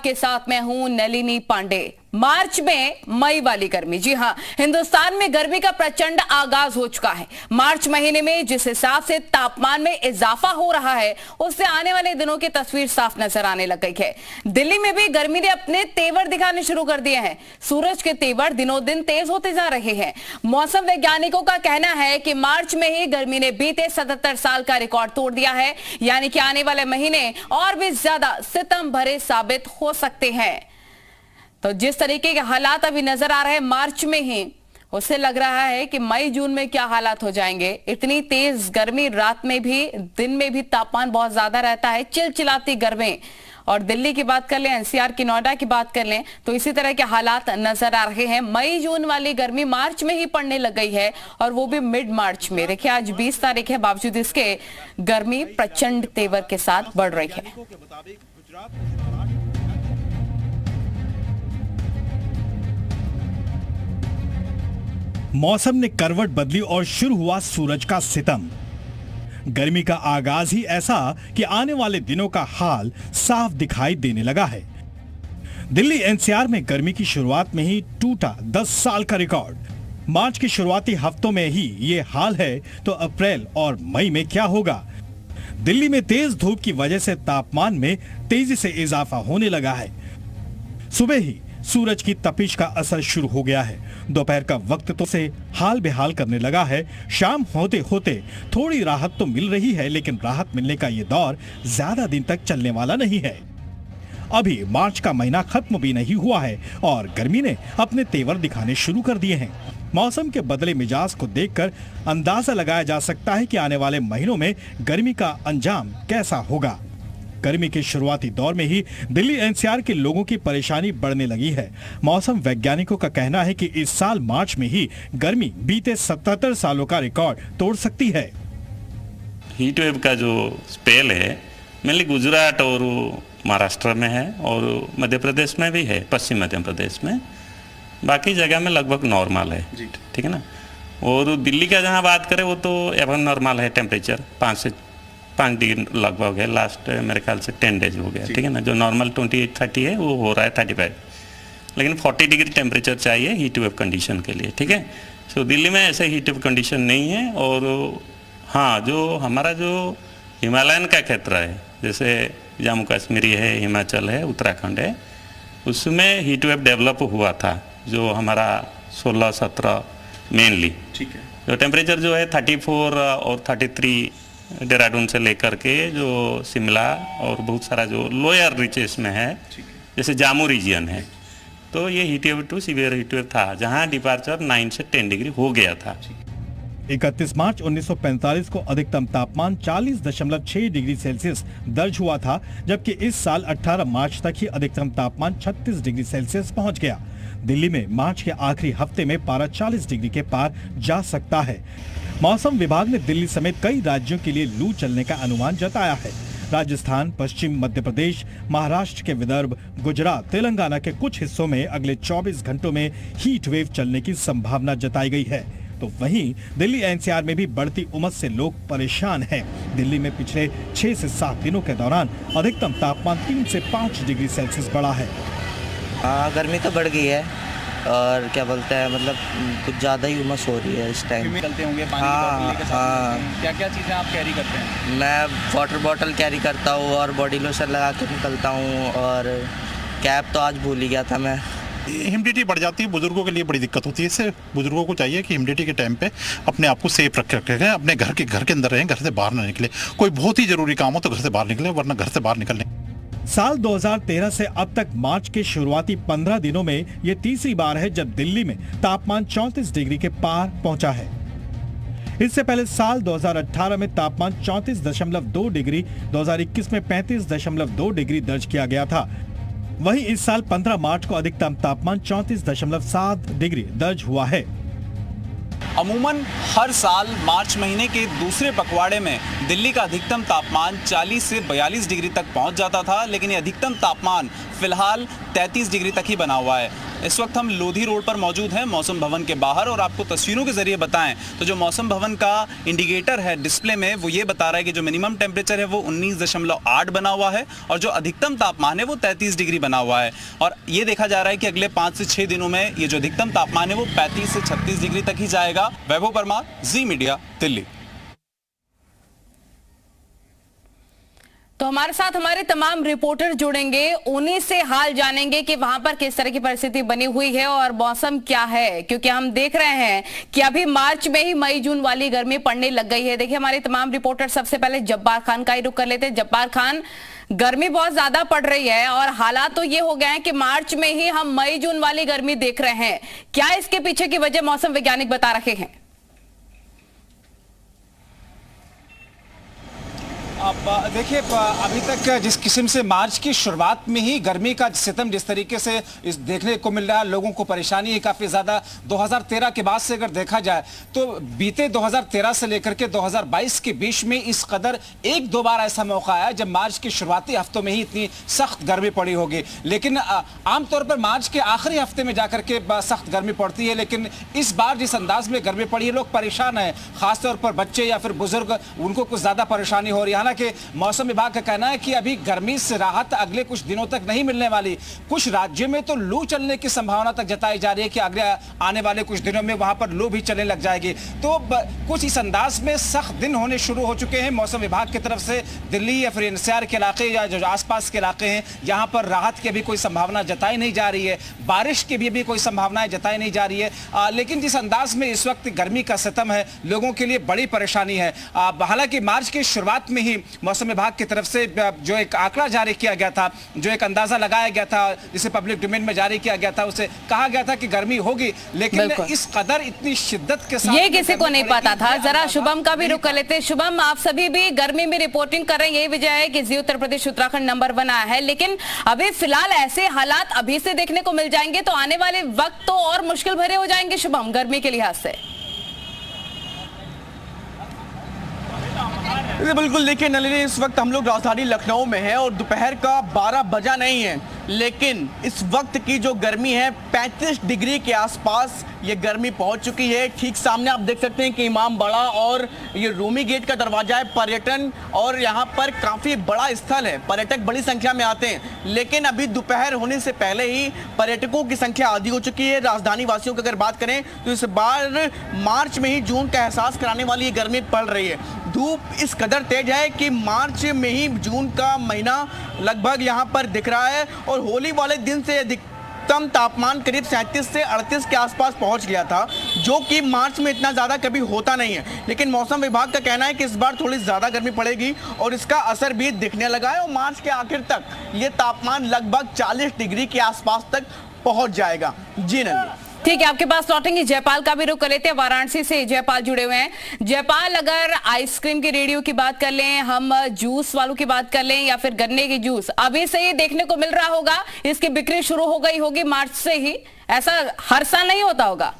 आपके साथ मैं हूं नलिनी पांडे। मार्च में मई वाली गर्मी, जी हां, हिंदुस्तान में गर्मी का प्रचंड आगाज हो चुका है। मार्च महीने में जिस हिसाब से तापमान में इजाफा हो रहा है, उससे आने वाले दिनों की तस्वीर साफ नजर आने लग गई है। दिल्ली में भी गर्मी ने अपने तेवर दिखाने शुरू कर दिए हैं। सूरज के तेवर दिनों दिन तेज होते जा रहे हैं। मौसम वैज्ञानिकों का कहना है कि मार्च में ही गर्मी ने बीते 77 साल का रिकॉर्ड तोड़ दिया है, यानी कि आने वाले महीने और भी ज्यादा सितम भरे साबित हो सकते हैं। तो जिस तरीके के हालात अभी नजर आ रहे हैं मार्च में ही, उससे लग रहा है कि मई जून में क्या हालात हो जाएंगे। इतनी तेज गर्मी, रात में भी दिन में भी तापमान बहुत ज्यादा रहता है, चिलचिलाती गर्मी। और दिल्ली की बात कर लें, एनसीआर की, नोएडा की बात कर लें, तो इसी तरह के हालात नजर आ रहे हैं। मई जून वाली गर्मी मार्च में ही पड़ने लग गई है, और वो भी मिड मार्च में। देखिए आज 20 तारीख है, बावजूद इसके गर्मी प्रचंड तेवर के साथ बढ़ रही है। मौसम ने करवट बदली और शुरू हुआ सूरज का सितम। गर्मी का आगाज ही ऐसा कि आने वाले दिनों का हाल साफ दिखाई देने लगा है। दिल्ली एनसीआर में गर्मी की शुरुआत में ही टूटा 10 साल का रिकॉर्ड। मार्च के शुरुआती हफ्तों में ही ये हाल है, तो अप्रैल और मई में क्या होगा? दिल्ली में तेज धूप की वजह से तापमान में तेजी से इजाफा होने लगा है। सुबह ही सूरज की तपिश का असर शुरू हो गया है। दोपहर का वक्त तो से हाल बेहाल करने लगा है। शाम होते होते थोड़ी राहत तो मिल रही है, लेकिन राहत मिलने का ये दौर ज्यादा दिन तक चलने वाला नहीं है। अभी मार्च का महीना खत्म भी नहीं हुआ है और गर्मी ने अपने तेवर दिखाने शुरू कर दिए हैं। मौसम के बदले मिजाज को देखकर अंदाजा लगाया जा सकता है कि आने वाले महीनों में गर्मी का अंजाम कैसा होगा। गर्मी के शुरुआती दौर में ही दिल्ली एनसीआर के लोगों की परेशानी बढ़ने लगी है। मौसम वैज्ञानिकों का कहना है कि इस साल मार्च में ही गर्मी बीते 77 सालों का रिकॉर्ड तोड़ सकती है। हीट वेव का जो स्पेल है मेनली गुजरात और महाराष्ट्र में है, और मध्य प्रदेश में भी है, पश्चिम मध्य प्रदेश में। बाकी जगह में लगभग नॉर्मल है, ठीक है ना। और दिल्ली का जहाँ बात करें वो तो एवं नॉर्मल है, टेम्परेचर 5 डिग्री लगभग है। लास्ट मेरे ख्याल से 10 डेज हो गया, ठीक है ना। जो नॉर्मल 28-30 है वो हो रहा है 35, लेकिन 40 डिग्री टेम्परेचर चाहिए हीट वेव कंडीशन के लिए, ठीक है। सो दिल्ली में ऐसे हीट वेव कंडीशन नहीं है। और हाँ, जो हमारा जो हिमालयन का क्षेत्र है, जैसे जम्मू कश्मीर है, हिमाचल है, उत्तराखंड है, उसमें हीट वेव डेवलप हुआ था, जो हमारा 16-17 मेनली, ठीक है। जो टेम्परेचर जो है 34 और 33 देहरादून से लेकर के जो शिमला और बहुत सारा जो लोअर रीचेस में है, जैसे जामू रीजन है, तो ये heat wave to severe heat wave था, जहां डिपार्चर 9 से 10 डिग्री हो गया था। 31 मार्च 1945 को अधिकतम तापमान 40.6 डिग्री सेल्सियस दर्ज हुआ था, जबकि इस साल 18 मार्च तक ही अधिकतम तापमान 36 डिग्री सेल्सियस पहुंच गया। दिल्ली में मार्च के आखिरी हफ्ते में पारा 40 डिग्री के पार जा सकता है। मौसम विभाग ने दिल्ली समेत कई राज्यों के लिए लू चलने का अनुमान जताया है। राजस्थान, पश्चिम मध्य प्रदेश, महाराष्ट्र के विदर्भ, गुजरात, तेलंगाना के कुछ हिस्सों में अगले 24 घंटों में हीट वेव चलने की संभावना जताई गई है। तो वहीं दिल्ली एनसीआर में भी बढ़ती उमस से लोग परेशान हैं। दिल्ली में पिछले 6 से 7 दिनों के दौरान अधिकतम तापमान 3 से 5 डिग्री सेल्सियस बढ़ा है। गर्मी तो बढ़ गई है, और क्या बोलते हैं, मतलब कुछ ज़्यादा ही उमस हो रही है इस टाइम। निकलते होंगे पानी की बोतल लेकर साथ? क्या क्या चीज़ें आप कैरी करते हैं? मैं वाटर बॉटल कैरी करता हूँ और बॉडी लोशन लगा कर निकलता हूँ, और कैप तो आज भूल ही गया था मैं। ह्यूमिडिटी बढ़ जाती है, बुजुर्गों के लिए बड़ी दिक्कत होती है। इससे बुजुर्गों को चाहिए कि ह्यूमिडिटी के टाइम पे अपने आप को सेफ रखें, अपने घर के अंदर रहें, घर से बाहर ना निकले। कोई बहुत ही जरूरी काम हो तो घर से बाहर निकले, वरना घर से बाहर निकलने। साल 2013 से अब तक मार्च के शुरुआती 15 दिनों में ये तीसरी बार है जब दिल्ली में तापमान 34 डिग्री के पार पहुंचा है। इससे पहले साल 2018 में तापमान 34.2 डिग्री, 2021 में 35.2 डिग्री दर्ज किया गया था। वहीं इस साल 15 मार्च को अधिकतम तापमान 34.7 डिग्री दर्ज हुआ है। अमूमन हर साल मार्च महीने के दूसरे पखवाड़े में दिल्ली का अधिकतम तापमान 40 से 42 डिग्री तक पहुंच जाता था, लेकिन ये अधिकतम तापमान फिलहाल 33 डिग्री तक ही बना हुआ है। इस वक्त हम लोधी रोड पर मौजूद हैं मौसम भवन के बाहर, और आपको तस्वीरों के जरिए बताएं तो जो मौसम भवन का इंडिकेटर है डिस्प्ले में वो ये बता रहा है कि जो मिनिमम टेम्परेचर है वो 19.8 बना हुआ है और जो अधिकतम तापमान है वो 33 डिग्री बना हुआ है। और ये देखा जा रहा है कि अगले 5 से 6 दिनों में ये जो अधिकतम तापमान है वो 35 से 36 डिग्री तक ही जाएगा। वैभव परमार, जी मीडिया, दिल्ली। तो हमारे साथ हमारे तमाम रिपोर्टर जुड़ेंगे, उन्हीं से हाल जानेंगे कि वहां पर किस तरह की परिस्थिति बनी हुई है और मौसम क्या है, क्योंकि हम देख रहे हैं कि अभी मार्च में ही मई जून वाली गर्मी पड़ने लग गई है। देखिए हमारे तमाम रिपोर्टर, सबसे पहले जब्बार खान का ही रुख कर लेते हैं। जब्बार खान, गर्मी बहुत ज्यादा पड़ रही है और हालात तो ये हो गए हैं कि मार्च में ही हम मई जून वाली गर्मी देख रहे हैं। क्या इसके पीछे की वजह मौसम वैज्ञानिक बता रहे हैं? अब देखिए, अभी तक जिस किस्म से मार्च की शुरुआत में ही गर्मी का सितम जिस तरीके से इस देखने को मिल रहा है, लोगों को परेशानी है काफ़ी ज़्यादा। 2013 के बाद से अगर देखा जाए तो बीते 2013 से लेकर के 2022 के बीच में इस कदर एक दो बार ऐसा मौका आया जब मार्च के शुरुआती हफ्तों में ही इतनी सख्त गर्मी पड़ी होगी। लेकिन आमतौर पर मार्च के आखिरी हफ्ते में जाकर के सख्त गर्मी पड़ती है, लेकिन इस बार जिस अंदाज में गर्मी पड़ी है, लोग परेशान हैं। खासतौर पर बच्चे या फिर बुजुर्ग, उनको कुछ ज़्यादा परेशानी हो रही है। कि मौसम विभाग का कहना है कि अभी गर्मी से राहत अगले कुछ दिनों तक नहीं मिलने वाली। कुछ राज्यों में तो लू चलने की संभावना तक जताई जा रही है कि अगले आने वाले कुछ दिनों में वहां पर लू भी चलने लग जाएगी। तो कुछ इस अंदाज में सख्त दिन होने शुरू हो चुके हैं मौसम विभाग की तरफ से। दिल्ली या फिर एनसीआर के इलाके या जो आसपास के इलाके हैं, यहाँ पर राहत की अभी कोई संभावना जताई नहीं जा रही है, बारिश की भी अभी कोई संभावनाएं जताई नहीं जा रही है। लेकिन जिस अंदाज में इस वक्त गर्मी का सितम है, लोगों के लिए बड़ी परेशानी है। हालांकि मार्च की शुरुआत में ही मौसम विभाग की तरफ से जो एक आंकड़ा जारी किया गया था, जो एक अंदाजा लगाया गया था, जिसे पब्लिक डोमेन में जारी किया गया था, उसे कहा गया था कि गर्मी होगी, लेकिन इस कदर इतनी शिद्दत के साथ ये किसी को नहीं पता था। जरा शुभम का भी रुख कर लेते हैं। शुभम, आप सभी भी गर्मी में रिपोर्टिंग कर रहे हैं, यही वजह है कि जी उत्तर प्रदेश उत्तराखंड नंबर 1 आया है। लेकिन अभी फिलहाल ऐसे हालात अभी से देखने को मिल जाएंगे तो आने वाले वक्त तो और मुश्किल भरे हो जाएंगे शुभम, गर्मी के लिहाज से। बिल्कुल, देखिए नलिनी, इस वक्त हम लोग राजधानी लखनऊ में हैं और दोपहर का 12 बजा नहीं है, लेकिन इस वक्त की जो गर्मी है 35 डिग्री के आसपास ये गर्मी पहुंच चुकी है। ठीक सामने आप देख सकते हैं कि इमाम बाड़ा और ये रूमी गेट का दरवाजा है, पर्यटन और यहाँ पर काफ़ी बड़ा स्थल है, पर्यटक बड़ी संख्या में आते हैं। लेकिन अभी दोपहर होने से पहले ही पर्यटकों की संख्या आधी हो चुकी है। राजधानी वासियों की अगर बात करें तो इस बार मार्च में ही जून का एहसास कराने वाली ये गर्मी पड़ रही है। धूप इस कदर तेज है कि मार्च में ही जून का महीना लगभग यहाँ पर दिख रहा है और होली वाले दिन से अधिकतम तापमान करीब 37 से 38 के आसपास पहुंच गया था, जो कि मार्च में इतना ज़्यादा कभी होता नहीं है। लेकिन मौसम विभाग का कहना है कि इस बार थोड़ी ज़्यादा गर्मी पड़ेगी और इसका असर भी दिखने लगा है और मार्च के आखिर तक ये तापमान लगभग 40 डिग्री के आसपास तक पहुँच जाएगा। जी नंदी, ठीक है, आपके पास लौटेंगे। जयपाल का भी रुख कर लेते हैं, वाराणसी से जयपाल जुड़े हुए हैं। जयपाल, अगर आइसक्रीम की रेडियो की बात कर लें, हम जूस वालों की बात कर लें या फिर गन्ने की जूस, अभी से ही देखने को मिल रहा होगा, इसकी बिक्री शुरू हो गई होगी मार्च से ही, ऐसा हर साल नहीं होता होगा?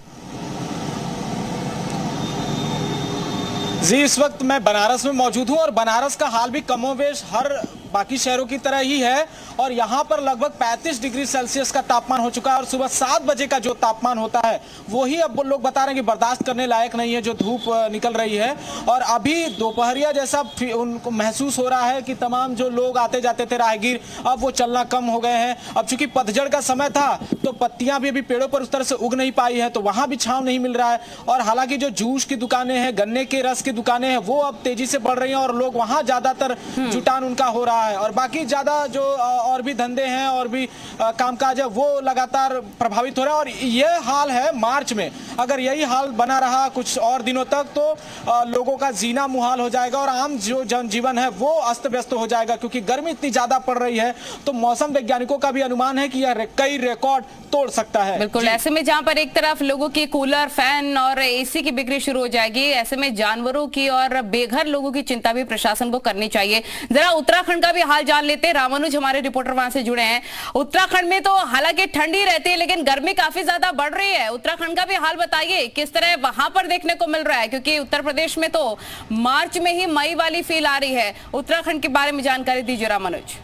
जी, इस वक्त मैं बनारस में मौजूद हूं और बनारस का हाल भी कमोवेश हर बाकी शहरों की तरह ही है और यहाँ पर लगभग 35 डिग्री सेल्सियस का तापमान हो चुका है और सुबह 7 बजे का जो तापमान होता है वही अब लोग बता रहे हैं कि बर्दाश्त करने लायक नहीं है, जो धूप निकल रही है। और अभी दोपहरिया जैसा उनको महसूस हो रहा है कि तमाम जो लोग आते जाते थे राहगीर, अब वो चलना कम हो गए हैं। अब चूंकि पतझड़ का समय था तो पत्तियां भी अभी पेड़ों पर उस तरह से उग नहीं पाई है, तो वहां भी छांव नहीं मिल रहा है। और हालांकि जो जूस की दुकानें हैं, गन्ने के रस की दुकानें हैं, वो अब तेजी से बढ़ रही हैं और लोग वहां ज्यादातर जुटान उनका हो रहा है। और बाकी ज्यादा जो और भी धंधे हैं और भी कामकाज है वो लगातार प्रभावित हो रहा है। और ये हाल है मार्च में, अगर यही हाल बना रहा कुछ और दिनों तक तो लोगों का जीना मुहाल हो जाएगा और आम जो जनजीवन है वो अस्त व्यस्त हो जाएगा, क्योंकि गर्मी इतनी ज्यादा पड़ रही है। तो मौसम वैज्ञानिकों का भी अनुमान है कि यह कई रिकॉर्ड तोड़ सकता है। बिल्कुल, ऐसे में जहां पर एक तरफ लोगों की कूलर, फैन और एसी की बिक्री शुरू हो जाएगी, ऐसे में जानवरों की और बेघर लोगों की चिंता भी प्रशासन को करनी चाहिए। जरा उत्तराखंड का भी हाल जान लेते हैं, रामानुज हमारे रिपोर्टर वहां से जुड़े हैं। उत्तराखंड में तो हालांकि ठंडी रहती है लेकिन गर्मी काफी ज्यादा बढ़ रही है, उत्तराखंड का भी हाल बताइए, किस तरह वहां पर देखने को मिल रहा है, क्योंकि उत्तर प्रदेश में तो मार्च में ही मई वाली फील आ रही है। उत्तराखंड के बारे में जानकारी दीजिए रामानुज।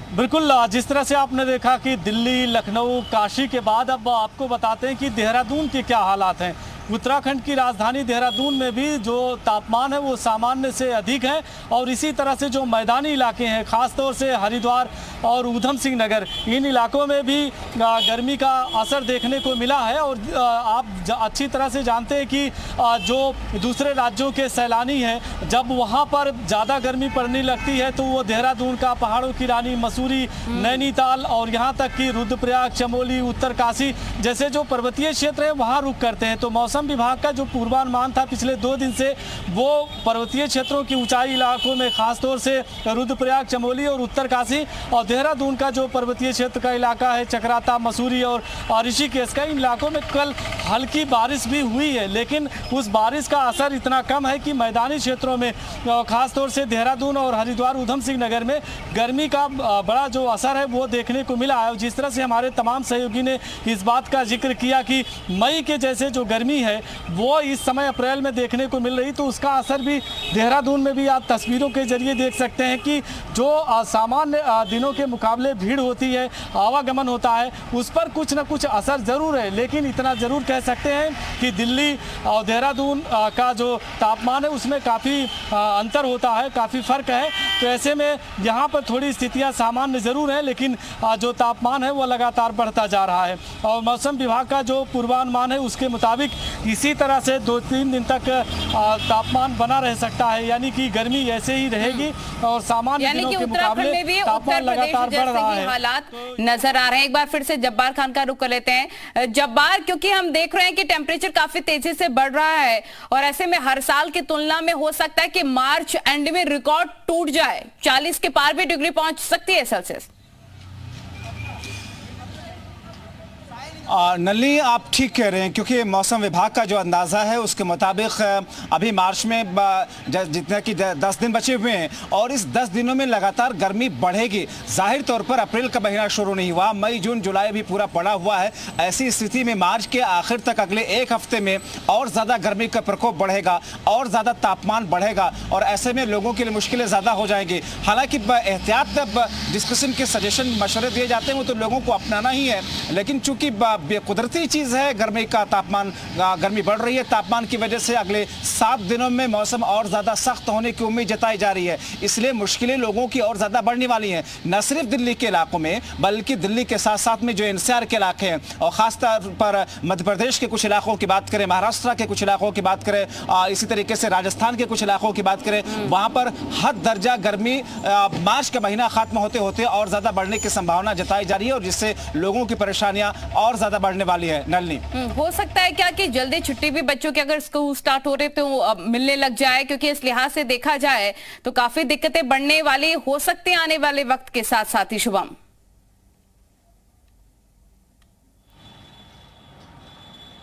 बिल्कुल, जिस तरह से आपने देखा कि दिल्ली, लखनऊ, काशी के बाद अब आपको बताते हैं कि देहरादून के क्या हालात हैं। उत्तराखंड की राजधानी देहरादून में भी जो तापमान है वो सामान्य से अधिक है और इसी तरह से जो मैदानी इलाके हैं, ख़ासतौर से हरिद्वार और ऊधम सिंह नगर, इन इलाकों में भी गर्मी का असर देखने को मिला है। और आप अच्छी तरह से जानते हैं कि जो दूसरे राज्यों के सैलानी हैं, जब वहाँ पर ज़्यादा गर्मी पड़ने लगती है तो वो देहरादून का, पहाड़ों की रानी मसूरी, नैनीताल और यहाँ तक कि रुद्रप्रयाग, चमोली, उत्तरकाशी जैसे जो पर्वतीय क्षेत्र हैं वहाँ रुक करते हैं। तो मौसम विभाग का जो पूर्वानुमान था पिछले 2 दिन से, वो पर्वतीय क्षेत्रों की ऊंचाई इलाकों में, खासतौर से रुद्रप्रयाग, चमोली और उत्तरकाशी और देहरादून का जो पर्वतीय क्षेत्र का इलाका है, चक्राता, मसूरी और ऋषिकेश का, इन इलाकों में कल हल्की बारिश भी हुई है। लेकिन उस बारिश का असर इतना कम है कि मैदानी क्षेत्रों में, खासतौर से देहरादून और हरिद्वार, ऊधम सिंह नगर में गर्मी का बड़ा जो असर है वो देखने को मिला है। जिस तरह से हमारे तमाम सहयोगी ने इस बात का जिक्र किया कि मई के जैसे जो गर्मी है वो इस समय अप्रैल में देखने को मिल रही, तो उसका असर भी देहरादून में भी आप तस्वीरों के जरिए देख सकते हैं कि जो सामान्य दिनों के मुकाबले भीड़ होती है, आवागमन होता है, उस पर कुछ न कुछ असर ज़रूर है। लेकिन इतना ज़रूर कह सकते हैं कि दिल्ली और देहरादून का जो तापमान है उसमें काफ़ी अंतर होता है, काफ़ी फ़र्क है। तो ऐसे में यहाँ पर थोड़ी स्थितियाँ सामान्य ज़रूर हैं, लेकिन जो तापमान है वो लगातार बढ़ता जा रहा है। और मौसम विभाग का जो पूर्वानुमान है उसके मुताबिक इसी तरह से 2-3 दिन तक तापमान बना रह सकता है, यानी कि गर्मी ऐसे ही रहेगी और सामान्य दिनों के मुकाबले तापमान लगातार बढ़ रहा है। हालात नजर आ रहे हैं। एक बार फिर से जब्बार खान का रुख कर लेते हैं। जब्बार, क्योंकि हम देख रहे हैं कि टेम्परेचर काफी तेजी से बढ़ रहा है और ऐसे में हर साल की तुलना में हो सकता है कि मार्च एंड में रिकॉर्ड टूट जाए, 40 के पार भी डिग्री पहुंच सकती है सेल्सियस। नली, आप ठीक कह रहे हैं, क्योंकि मौसम विभाग का जो अंदाज़ा है उसके मुताबिक अभी मार्च में जितने कि 10 दिन बचे हुए हैं और इस 10 दिनों में लगातार गर्मी बढ़ेगी। जाहिर तौर पर अप्रैल का महीना शुरू नहीं हुआ, मई, जून, जुलाई भी पूरा पड़ा हुआ है। ऐसी स्थिति में मार्च के आखिर तक अगले 1 हफ्ते में और ज़्यादा गर्मी का प्रकोप बढ़ेगा और ज़्यादा तापमान बढ़ेगा और ऐसे में लोगों के लिए मुश्किलें ज़्यादा हो जाएंगी। हालांकि एहतियात जिस किस्म के सजेशन, मशवरे दिए जाते हैं वो तो लोगों को अपनाना ही है, लेकिन चूंकि कुदरती चीज है, गर्मी का तापमान, गर्मी बढ़ रही है, तापमान की वजह से अगले 7 दिनों में मौसम और ज्यादा सख्त होने की उम्मीद जताई जा रही है। इसलिए मुश्किलें लोगों की और ज्यादा बढ़ने वाली हैं, न सिर्फ दिल्ली के इलाकों में बल्कि दिल्ली के साथ साथ में जो एनसीआर के इलाके हैं और खासतौर पर मध्य प्रदेश के कुछ इलाकों की बात करें, महाराष्ट्र के कुछ इलाकों की बात करें, इसी तरीके से राजस्थान के कुछ इलाकों की बात करें, वहां पर हद दर्जा गर्मी मार्च का महीना खत्म होते होते और ज्यादा बढ़ने की संभावना जताई जा रही है और जिससे लोगों की परेशानियां और ज्यादा बढ़ने वाली है। नलनी, हो सकता है क्या कि जल्दी छुट्टी भी बच्चों के, अगर स्कूल स्टार्ट हो रहे तो मिलने लग जाए, क्योंकि इस लिहाज से देखा जाए तो काफी दिक्कतें बढ़ने वाली हो सकती हैं आने वाले वक्त के साथ साथ ही। शुभम,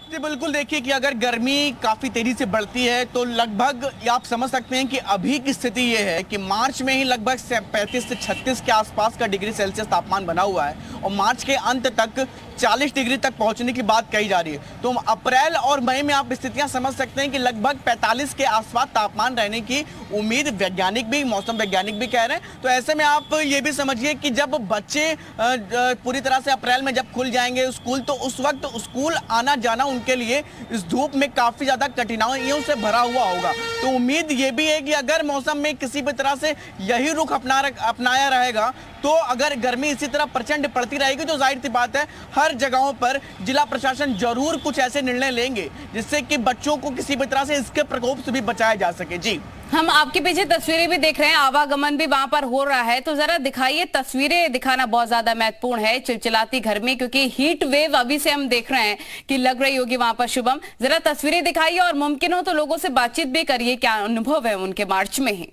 जी बिल्कुल, देखिए कि अगर गर्मी काफ़ी तेज़ी से बढ़ती है तो लगभग आप समझ सकते हैं कि अभी की स्थिति ये है कि मार्च में ही लगभग 35 से 36 के आसपास का डिग्री सेल्सियस तापमान बना हुआ है और मार्च के अंत तक 40 डिग्री तक पहुंचने की बात कही जा रही है। तो अप्रैल और मई में आप स्थितियां समझ सकते हैं कि लगभग 45 के आसपास तापमान रहने की उम्मीद वैज्ञानिक भी, मौसम वैज्ञानिक भी कह रहे हैं। तो ऐसे में आप ये भी समझिए कि जब बच्चे पूरी तरह से अप्रैल में जब खुल जाएंगे स्कूल, तो उस वक्त स्कूल आना जाना उनके लिए इस धूप में काफ़ी ज़्यादा कठिनाइयों से भरा हुआ होगा। तो उम्मीद ये भी है कि अगर मौसम में किसी भी तरह से यही रुख अपनाया रहेगा तो अगर गर्मी इसी तरह प्रचंड पड़ती रहेगी तो जाहिर सी बात है हर जगहों पर जिला प्रशासन जरूर कुछ ऐसे निर्णय लेंगे जिससे कि बच्चों को किसी भी तरह से इसके प्रकोप से भी बचाया जा सके। जी, हम आपके पीछे तस्वीरें भी देख रहे हैं, आवागमन भी वहां पर हो रहा है, तो जरा दिखाइए। तस्वीरें दिखाना बहुत ज्यादा महत्वपूर्ण है चिलचिलाती गर्मी, क्योंकि हीट वेव अभी से हम देख रहे हैं कि लग रही होगी वहां पर। शुभम, जरा तस्वीरें दिखाइए और मुमकिन हो तो लोगों से बातचीत भी करिए, क्या अनुभव है उनके मार्च में ही।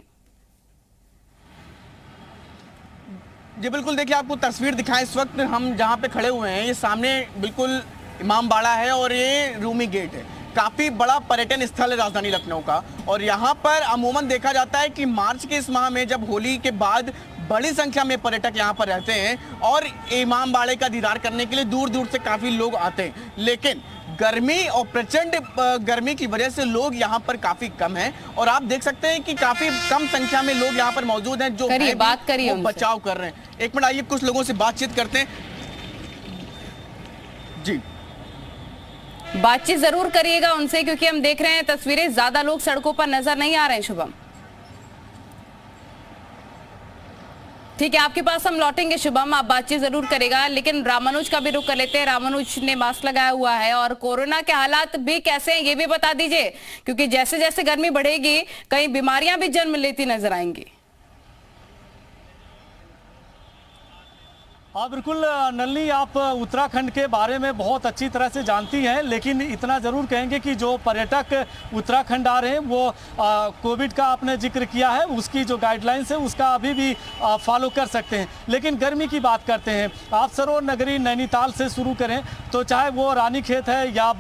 जी बिल्कुल, देखिए आपको तस्वीर दिखाएं। इस वक्त हम जहां पे खड़े हुए हैं ये सामने बिल्कुल इमाम बाड़ा है और ये रूमी गेट है। काफ़ी बड़ा पर्यटन स्थल है राजधानी लखनऊ का और यहाँ पर अमूमन देखा जाता है कि मार्च के इस माह में जब होली के बाद बड़ी संख्या में पर्यटक यहाँ पर रहते हैं और इमाम बाड़े का दीदार करने के लिए दूर दूर से काफ़ी लोग आते हैं। लेकिन गर्मी और प्रचंड गर्मी की वजह से लोग यहाँ पर काफी कम हैं और आप देख सकते हैं कि काफी कम संख्या में लोग यहाँ पर मौजूद हैं जो बात करिए, बचाव कर रहे हैं। एक मिनट आइए कुछ लोगों से बातचीत करते हैं। जी बातचीत जरूर करिएगा उनसे, क्योंकि हम देख रहे हैं तस्वीरें, ज्यादा लोग सड़कों पर नजर नहीं आ रहे हैं। शुभम, ठीक है, आपके पास हम लौटेंगे। शुभम, आप बातचीत जरूर करेगा, लेकिन रामानुज का भी रुख कर लेते हैं। रामानुज ने मास्क लगाया हुआ है और कोरोना के हालात भी कैसे हैं ये भी बता दीजिए, क्योंकि जैसे जैसे गर्मी बढ़ेगी कई बीमारियां भी जन्म लेती नजर आएंगी। हाँ बिल्कुल नलिनी, आप उत्तराखंड के बारे में बहुत अच्छी तरह से जानती हैं, लेकिन इतना ज़रूर कहेंगे कि जो पर्यटक उत्तराखंड आ रहे हैं वो कोविड का आपने जिक्र किया है, उसकी जो गाइडलाइंस है उसका अभी भी फॉलो कर सकते हैं। लेकिन गर्मी की बात करते हैं, आप सरोवर नगरी नैनीताल से शुरू करें तो चाहे वो रानीखेत है या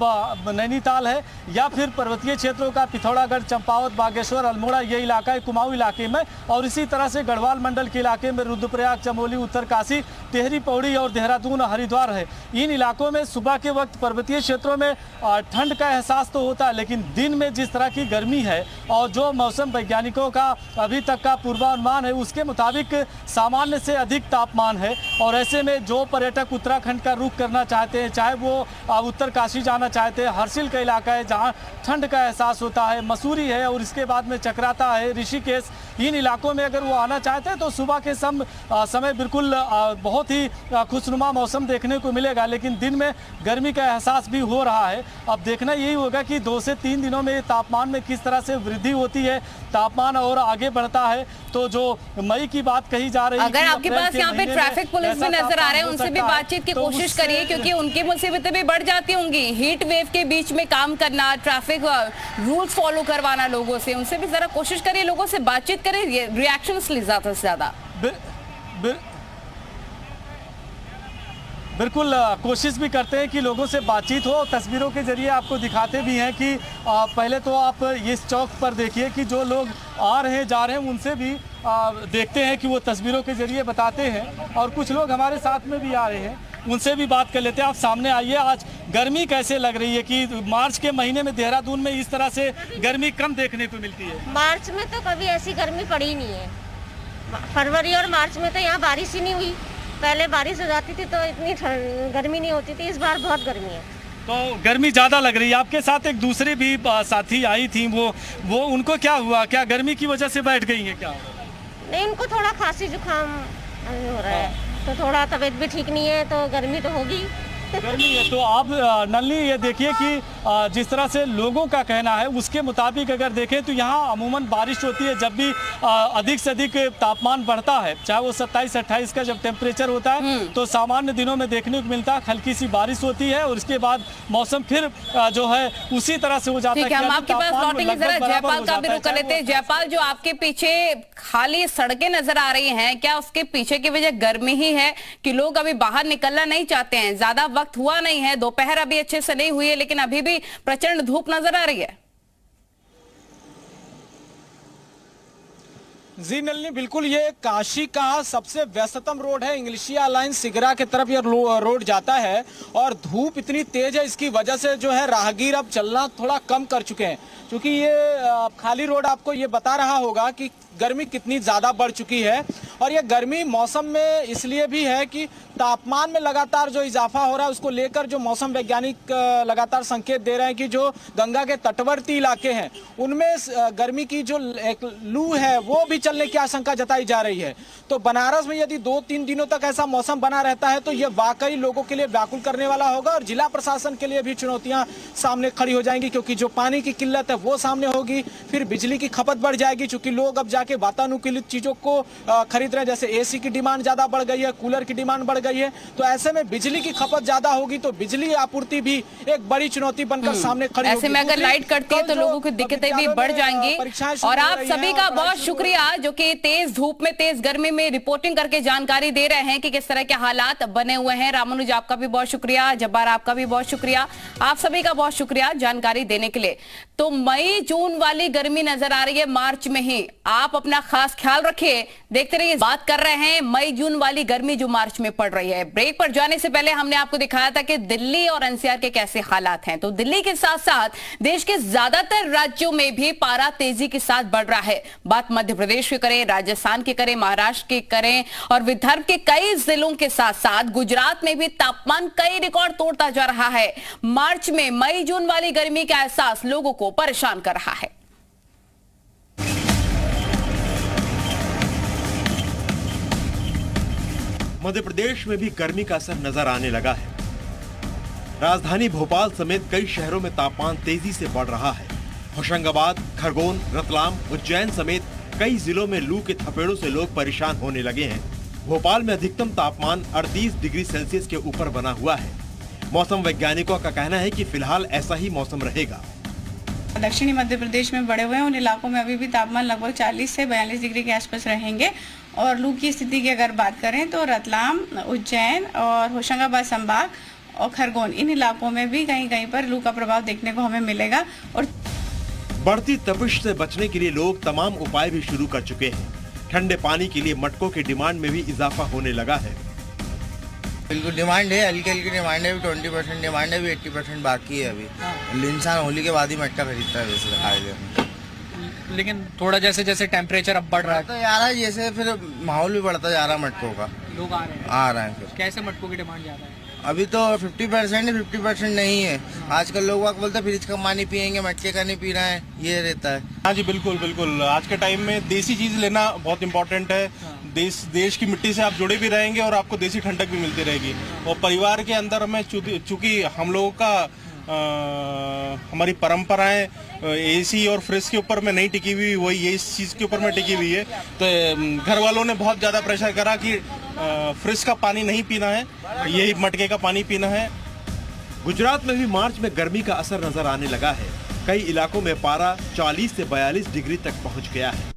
नैनीताल है या फिर पर्वतीय क्षेत्रों का पिथौरागढ़, चंपावत, बागेश्वर, अल्मोड़ा ये इलाका है कुमाऊं इलाके में, और इसी तरह से गढ़वाल मंडल के इलाके में रुद्रप्रयाग, चमोली, उत्तरकाशी, टिहरी, पौड़ी और देहरादून, हरिद्वार है। इन इलाकों में सुबह के वक्त पर्वतीय क्षेत्रों में ठंड का एहसास तो होता है, लेकिन दिन में जिस तरह की गर्मी है और जो मौसम वैज्ञानिकों का अभी तक का पूर्वानुमान है उसके मुताबिक सामान्य से अधिक तापमान है। और ऐसे में जो पर्यटक उत्तराखंड का रुख करना चाहते हैं, चाहे वो उत्तरकाशी जाना चाहते हैं, हर्षिल का इलाका है जहाँ ठंड का एहसास होता है, मसूरी है और इसके बाद में चक्राता है, ऋषिकेश, इन इलाकों में अगर वो आना चाहते हैं तो सुबह के समय बिल्कुल बहुत ही खुशनुमा मौसम देखने को मिलेगा, लेकिन दिन में गर्मी का एहसास भी हो रहा है। अब देखना यही होगा कि 2 से 3 दिनों में तापमान में किस तरह से वृद्धि होती है, तापमान और आगे बढ़ता है। तो जो मई की बात कही जा रही है, अगर आपके पास यहाँ पे ट्रैफिक पुलिस भी नजर आ रहे हैं, उनसे भी बातचीत की कोशिश करिए, क्योंकि उनकी मुसीबतें भी बढ़ जाती होंगी। हीट वेव के बीच में काम करना, ट्रैफिक रूल्स फॉलो करवाना लोगों से, उनसे भी जरा कोशिश करिए, लोगों से बातचीत करें, रिएक्शंस ली ज्यादा से ज्यादा। बिल्कुल कोशिश भी करते हैं कि लोगों से बातचीत हो। तस्वीरों के जरिए आपको दिखाते भी हैं कि पहले तो आप इस चौक पर देखिए कि जो लोग आ रहे हैं जा रहे हैं उनसे भी देखते हैं कि वो तस्वीरों के जरिए बताते हैं, और कुछ लोग हमारे साथ में भी आ रहे हैं, उनसे भी बात कर लेते हैं। आप सामने आइए, आज गर्मी कैसे लग रही है कि मार्च के महीने में देहरादून में इस तरह से गर्मी कम देखने को मिलती है? मार्च में तो कभी ऐसी गर्मी पड़ी नहीं है। फरवरी और मार्च में तो यहाँ बारिश ही नहीं हुई। पहले बारिश हो जाती थी तो इतनी गर्मी नहीं होती थी, इस बार बहुत गर्मी है। तो गर्मी ज़्यादा लग रही है। आपके साथ एक दूसरे भी साथी आई थी, वो उनको क्या हुआ? क्या गर्मी की वजह से बैठ गई हैं क्या? नहीं, उनको थोड़ा खांसी जुकाम हो रहा है, तो थोड़ा तबीयत भी ठीक नहीं है, तो गर्मी तो होगी। गर्मी है। तो आप नलिनी ये देखिए कि जिस तरह से लोगों का कहना है उसके मुताबिक अगर देखें तो यहाँ अमूमन बारिश होती है जब भी अधिक से अधिक तापमान बढ़ता है, चाहे वो 27-28 का जब टेम्परेचर होता है तो सामान्य दिनों में देखने को मिलता है हल्की सी बारिश होती है और इसके बाद मौसम फिर जो है उसी तरह से हो जाता है। हम आपके पास लौटेंगे, जरा जयपाल का भी रुख कर लेते हैं। जयपाल, जो आपके पीछे खाली सड़कें नजर आ रही हैं, क्या उसके पीछे की वजह गर्मी ही है कि लोग अभी बाहर निकलना नहीं चाहते हैं? ज्यादा वक्त हुआ नहीं है, दोपहर अभी अच्छे से नहीं हुई है, लेकिन अभी भी प्रचंड धूप नजर आ रही है। जी नलिनी, बिल्कुल ये काशी का सबसे व्यस्ततम रोड है। इंग्लिशिया लाइन सिगरा की तरफ ये रोड जाता है और धूप इतनी तेज है, इसकी वजह से जो है राहगीर अब चलना थोड़ा कम कर चुके हैं, क्योंकि ये खाली रोड आपको ये बता रहा होगा कि गर्मी कितनी ज़्यादा बढ़ चुकी है। और ये गर्मी मौसम में इसलिए भी है कि तापमान में लगातार जो इजाफा हो रहा है उसको लेकर जो मौसम वैज्ञानिक लगातार संकेत दे रहे हैं कि जो गंगा के तटवर्ती इलाके हैं उनमें गर्मी की जो एक लू है वो भी चलने की आशंका जताई जा रही है। तो बनारस में यदि 2-3 दिनों तक ऐसा मौसम बना रहता है तो ये वाकई लोगों के लिए व्याकुल करने वाला होगा और जिला प्रशासन के लिए भी चुनौतियां सामने खड़ी हो जाएंगी, क्योंकि जो पानी की किल्लत है वो सामने होगी, फिर बिजली की खपत बढ़ जाएगी, क्योंकि लोग अब जाके वातानुकूलित चीजों को खरीद रहे हैं, जैसे एसी की डिमांड ज्यादा बढ़ गई है, कूलर की डिमांड बढ़ गई है। तो ऐसे में बिजली की खपत ज्यादा होगी तो बिजली आपूर्ति भी एक बड़ी चुनौती बनकर सामने खड़ी होगी। ऐसे में अगर लाइट कटती है तो लोगों की दिक्कतें भी बढ़ जाएंगी। और आप सभी का बहुत शुक्रिया जो कि तेज धूप में, तेज गर्मी में रिपोर्टिंग करके जानकारी दे रहे हैं कि किस तरह के हालात बने हुए हैं। रामानुज, आपका भी बहुत शुक्रिया। जब्बार, आपका भी बहुत शुक्रिया। आप सभी का बहुत शुक्रिया जानकारी देने के लिए। तो मई जून वाली गर्मी नजर आ रही है मार्च में ही। आप अपना खास ख्याल रखिए, देखते रहिए। बात कर रहे हैं मई जून वाली गर्मी जो मार्च में पड़ रही है। ब्रेक पर जाने से पहले हमने आपको दिखाया था कि दिल्ली और एनसीआर के कैसे हालात हैं। तो दिल्ली के साथ साथ देश के ज्यादातर राज्यों में भी पारा तेजी के साथ बढ़ रहा है। बात मध्य प्रदेश की करें, राजस्थान की करें, महाराष्ट्र की करें और विदर्भ के कई जिलों के साथ साथ गुजरात में भी तापमान कई रिकॉर्ड तोड़ता जा रहा है। मार्च में मई जून वाली गर्मी का एहसास लोगों को परेशान कर रहा है। मध्य प्रदेश में भी गर्मी का असर नजर आने लगा है। राजधानी भोपाल समेत कई शहरों में तापमान तेजी से बढ़ रहा है। होशंगाबाद, खरगोन, रतलाम, उज्जैन समेत कई जिलों में लू के थपेड़ों से लोग परेशान होने लगे हैं। भोपाल में अधिकतम तापमान 38 डिग्री सेल्सियस के ऊपर बना हुआ है। मौसम वैज्ञानिकों का कहना है कि फिलहाल ऐसा ही मौसम रहेगा। दक्षिणी मध्य प्रदेश में बढ़े हुए हैं उन इलाकों में अभी भी तापमान लगभग 40 से 42 डिग्री के आसपास रहेंगे। और लू की स्थिति की अगर बात करें तो रतलाम, उज्जैन और होशंगाबाद संभाग और खरगोन, इन इलाकों में भी कहीं कहीं पर लू का प्रभाव देखने को हमें मिलेगा। और बढ़ती तपिश से बचने के लिए लोग तमाम उपाय भी शुरू कर चुके हैं। ठंडे पानी के लिए मटकों की डिमांड में भी इजाफा होने लगा है। बिल्कुल डिमांड है, हल्की हल्की डिमांड है। 20% डिमांड है, अभी 80% बाकी है। अभी इंसान होली के बाद ही मटका खरीदता है वैसे। लेकिन थोड़ा जैसे जैसे टेम्परेचर अब बढ़ रहा है तो यार जैसे फिर माहौल भी बढ़ता जा रहा है मटकों का। लोग आ रहे हैं फिर। कैसे मटकों की डिमांड ज्यादा है? अभी तो 50% है, 50% नहीं है। आजकल लोग बोलते हैं फ्रिज का पानी पियेंगे, मटके का नहीं पी रहे हैं, ये रहता है। हाँ जी बिल्कुल बिल्कुल। आज के टाइम में देसी चीज लेना बहुत इम्पोर्टेंट है। देश की मिट्टी से आप जुड़े भी रहेंगे और आपको देसी ठंडक भी मिलती रहेगी। और परिवार के अंदर में चूंकि हम लोगों का हमारी परंपराएं एसी और फ्रिज के ऊपर में नहीं टिकी हुई, वही ये इस चीज़ के ऊपर में टिकी हुई है। तो घर वालों ने बहुत ज़्यादा प्रेशर करा कि फ्रिज का पानी नहीं पीना है, यही मटके का पानी पीना है। गुजरात में भी मार्च में गर्मी का असर नजर आने लगा है। कई इलाकों में पारा 40 से 42 डिग्री तक पहुंच गया है।